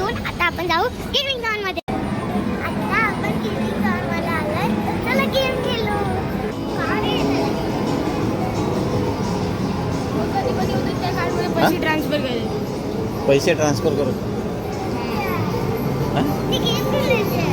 घेऊन आता आपण जाऊ गेमिंग झोन मध्ये. आता आपण गेमिंग झोन मध्ये आलोय, चला गेम खेळू. कधी होतं त्या कार्डमध्ये पैसे ट्रान्सफर करायचे. पैसे ट्रान्सफर करू. ते गेम खेळायचे.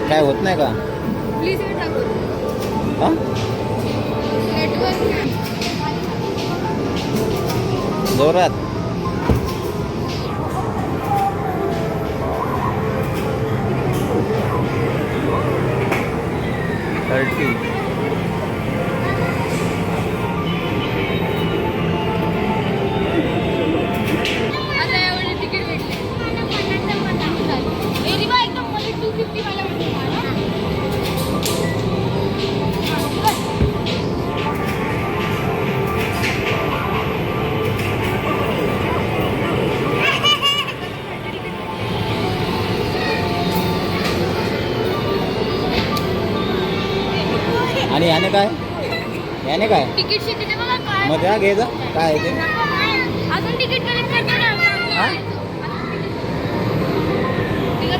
काय होत नाही का? प्लीज हां जोरात. आणि याने काय तिकीट शिकते बघा काय मग घे जा. काय आहे ते? अजून तिकीट कलेक्ट करतो ना. हां तिला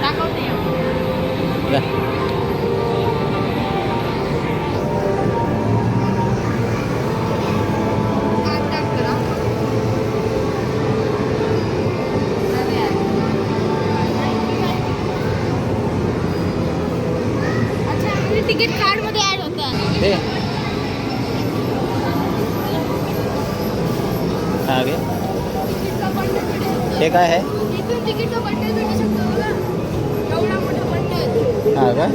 दाखवते. जा. तिकीट कार्ड मध्ये ऍड होतं. दे. हां घे. हे काय आहे? इथून तिकीटचं बंडल भेटू शकतो बघा. एवढा मोठा बंडल. हां का?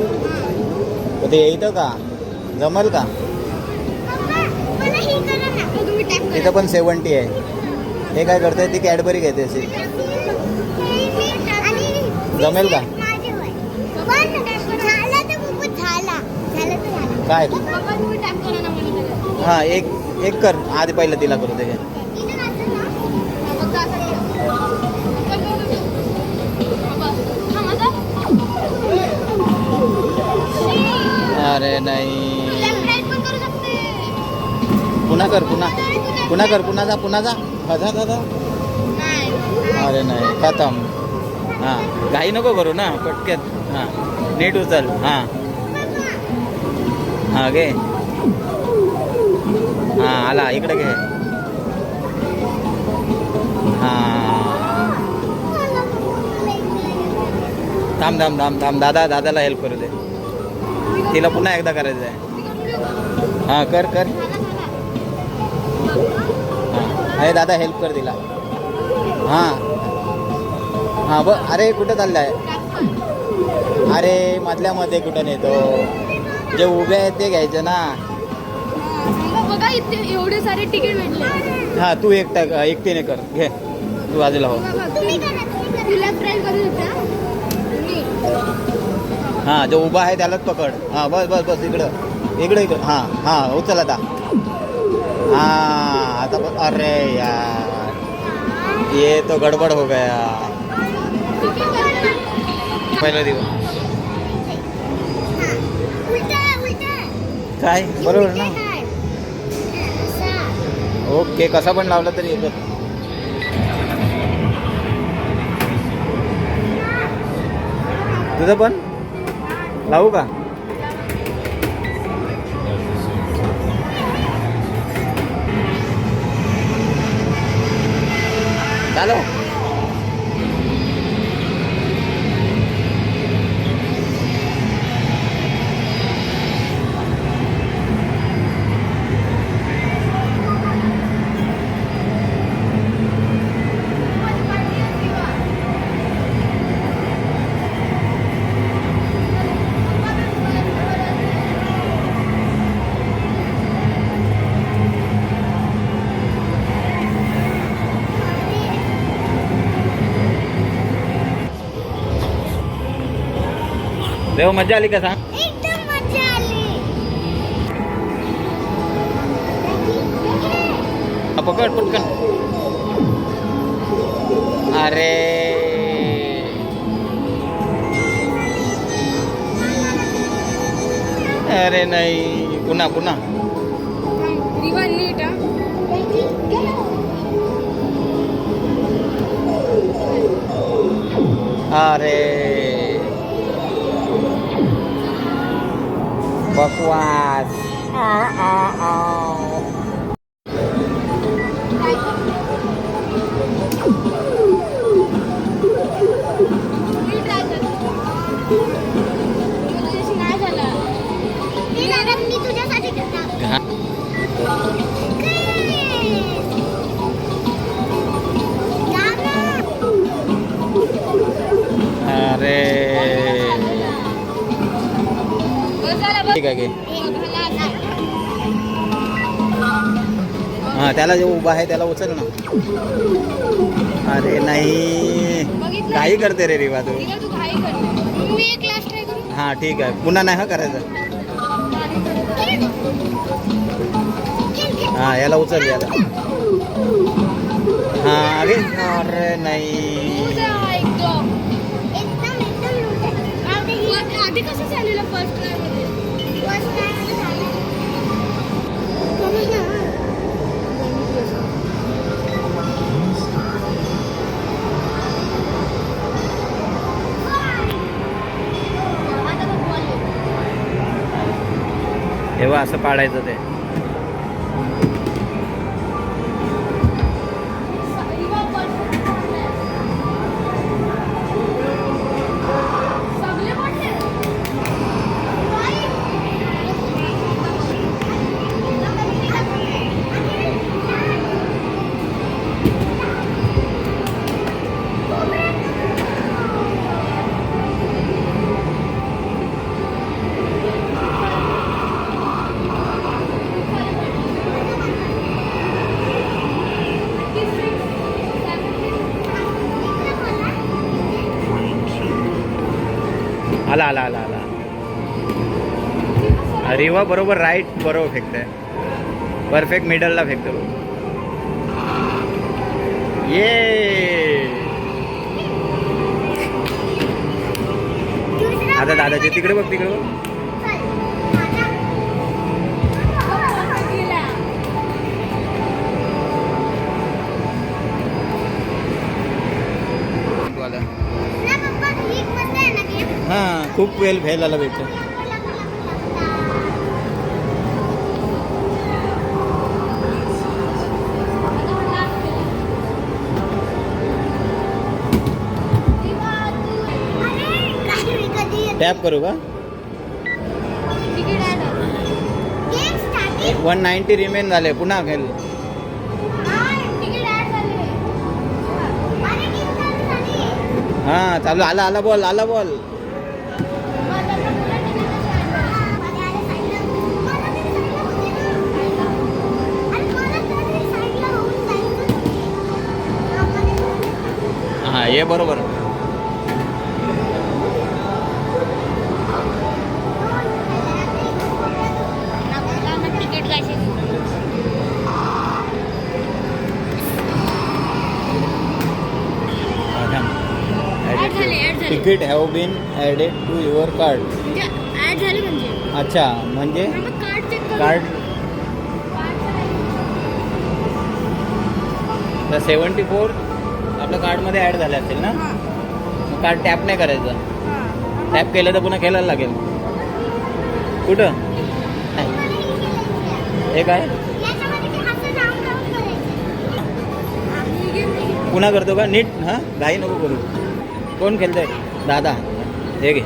ते येतं का? जमल का? तिथं पण 70 आहे. हे काय करते? ती कॅडबरी घेते अशी. जमेल का? काय? हां एक कर. आधी पहिलं तिला करू दे. अरे नाही. पुन्हा कर. पुन्हा जा. जा. अरे नाही खतम. हां घाई नको करू ना पटक्यात. हां नीट उचल. हां घे. हां आला इकडे घे. हां थांब दादाला हेल्प करू दे. तिला पुन्हा एकदा करायचं आहे. हां कर. अरे दादा हेल्प कर तिला. हां अरे कुठं चाललाय? अरे मधल्यामध्ये कुठं नेतो? जे उभे आहेत ते घ्यायचं ना. बघा इथे एवढे सारे तिकीट भेटले. हां तू एकटीने कर. घे तू बाजूला हो. हां जो उभा आहे त्यालाच पकड. हां बस इकडं. हां उचल आता. हां आता अरे यार ये तो गडबड हो गया. पहिला दिवस काय बरोबर ना. ओके कसा पण लावला तरी एकच. तुझं पण लावू का? चालव. देव मजा आली का सांग. एकदम मजा आली. पकड पटकन. अरे अरे नाही. पुन्हा पुन्हा. अरे बकवास. मी तुझ्यासाठी करता. अरे ठीक आहे. हा त्याला जो उभा आहे त्याला उचल ना. अरे नाही. काही करते रे रिवा तू. हा ठीक आहे. पुन्हा नाही हा करायचं. हा याला उचल याला. हा अरे अरे नाही. आधी कसं चाललेलं फर्स्ट ट्राय मध्ये. फर्स्ट ट्राय मध्ये झालं. तेव्हा असं पाडायचं ते. आला आला आला आला. रिवा बरोबर राईट बरोबर फेकताय. परफेक्ट मिडलला फेकतो. ये आता दादाचे तिकडे बघ तिकडे बघ. हा खूप वेळ भेटायला भेटतं. टॅप करू का. 190 रिमेन झाले. पुन्हा खेळ. हा चालू. आला आला बॉल. आला बॉल. हा ये बरोबर. Ticket have been added to your card. अच्छा म्हणजे कार्ड तर 74 आपल्या कार्डमध्ये ॲड झाले असेल ना. कार्ड टॅप नाही करायचं. टॅप केलं तर पुन्हा खेळायला लागेल. कुठं हे काय. पुन्हा करतो का नीट हां घाई नको करू. कोण खेळतोय दादा हे घे.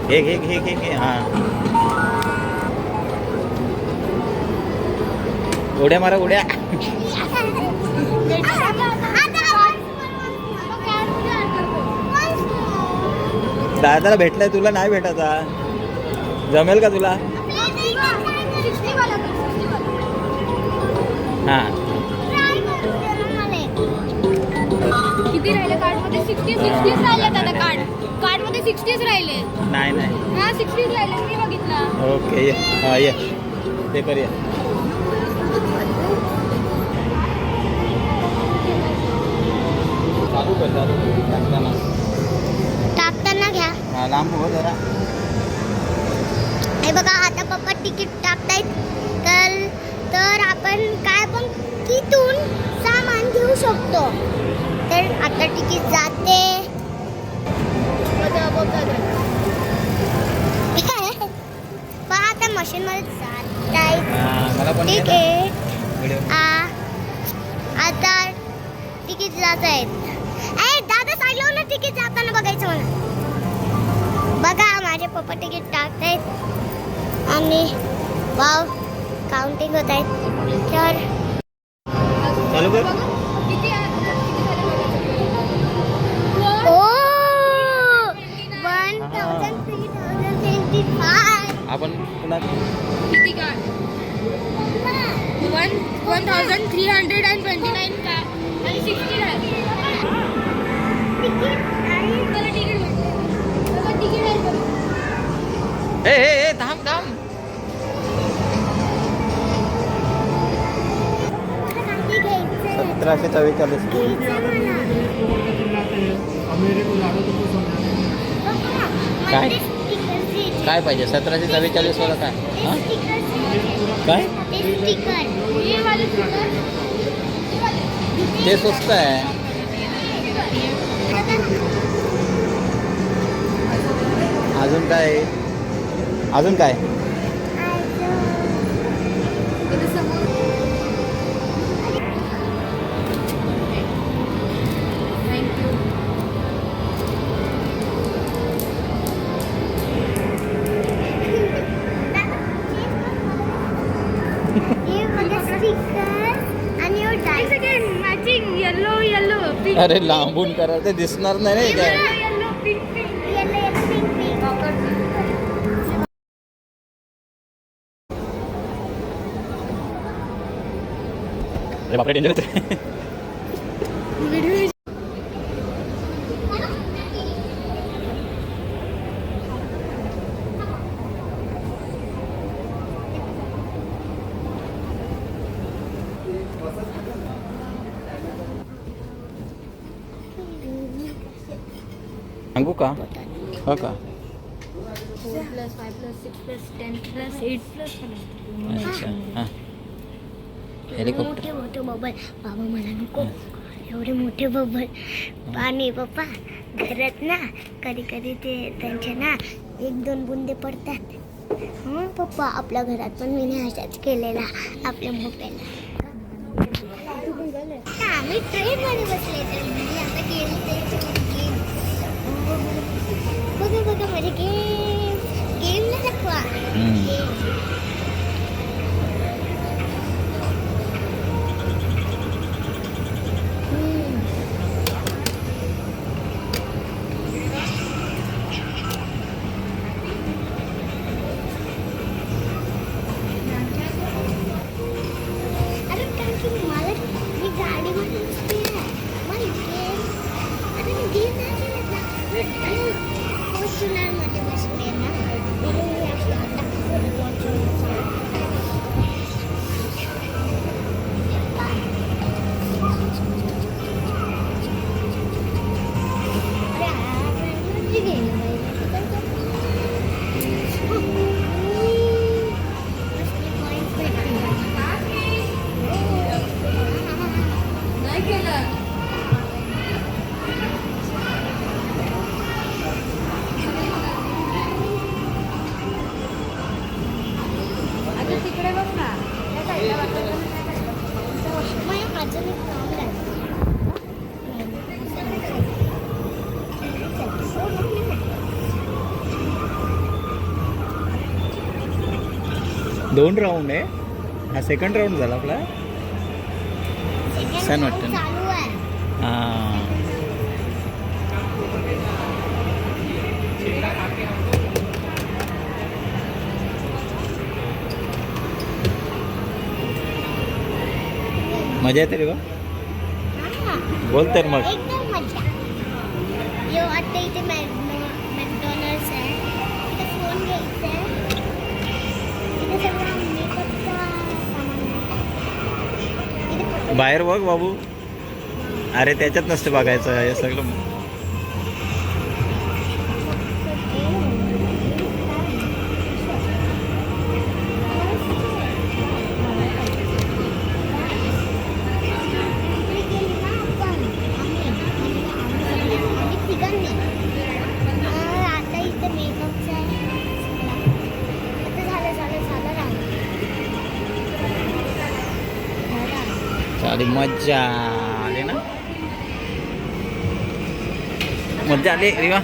घे घे घे घे घे हां उड्या मारा उड्या. दादाला भेटलाय तुला नाही भेटायचा. जमेल का तुला. हां किती राहिले कार्डमध्ये 60 राहिले दादा. कार्डमध्ये 60 राहिले. नाही नाही हा 60 राहिले मी बघितला. ओके ये हां ये ते कर ये. चालू कर टाकताना टाकताना घ्या. हां लांब हो जरा. हे बघा आता पप्पा तिकीट टाकतायत. तर आपण काय पण तिथून सामान घेऊ शकतो. तर आता तिकीट जाते. पहा आता मशीन मध्ये जात आहे मला पण तिकीट. व्हिडिओ. आता तिकीट जात आहेत. दादा साईड लावून तिकीट जाताना बघायचं मला. बघा माझे पप्पा तिकीट टाकतायत आणि वाव काउंटिंग होत आहेत. तर चालू कर. किती ओ 1325. आपण पुन्हा किती कार्ड 1329 का आणि 60 राहिले. मला तिकीट भेटलं. मला तिकीट आहे बघ. ए थांब थांब. किती घ्यायचं 1744. काय? काय पाहिजे 1744 वाला काय हां काय हे वाले तिकीट. ते स्वस्त आहे. अजून काय अजून काय इथे समोर थँक्यू. आणि मॅचिंग येलो येलो पिंक. अरे लांबून करा ते दिसणार नाही रे काय. Yellow pink pink. अरे बापरे डेंजर आहे. सांगू का हो का 4 + 5 + 6 + 10 + 8 + अच्छा हां हेलिकॉप्टर. मोठे मोठे बबल. बाबा मला नको एवढे मोठे बबल. पाणी पप्पा घरात ना कधी कधी ते त्यांचे ना 1-2 बुंदे पडतात. हं पप्पा आपल्या घरात पण मी असाच केलेला आपल्या मोठ्याला. आम्ही ट्रेन मध्ये बसले तर म्हणजे आता गेम बघा बघा माझे गेम ना दाखवा. अरे कारण की मला मी गाडीमध्ये बसली आहे. मला गेम आता मी गेम नाही खेळत ना. मी फॉर्च्युनरमध्ये बसले ना. म्हणून मी असं आता तिकडे बघ ना त्या साईडला वाटतं मग अजून एक काम दोन राऊंड आहे. हा सेकंड राऊंड झाला आपला. छान वाटतं ना? चालू आहे. हां मजा येते रे बा. हा. बोल तर मग. एकदम मजा. यो आता इथे मॅकडॉनल्ड्स आहे. इथे फोन घ्यायचा आहे. इथे सगळं मेकअपचा सामान आहे. इथे कपडे. बाहेर बघ बाबू. अरे त्याच्यात नसतं बघायचं हे सगळं. आता इथे मेकअपचं आहे. आता झालं चालेल. मज्जा आली ना. मज्जा आली रे वा.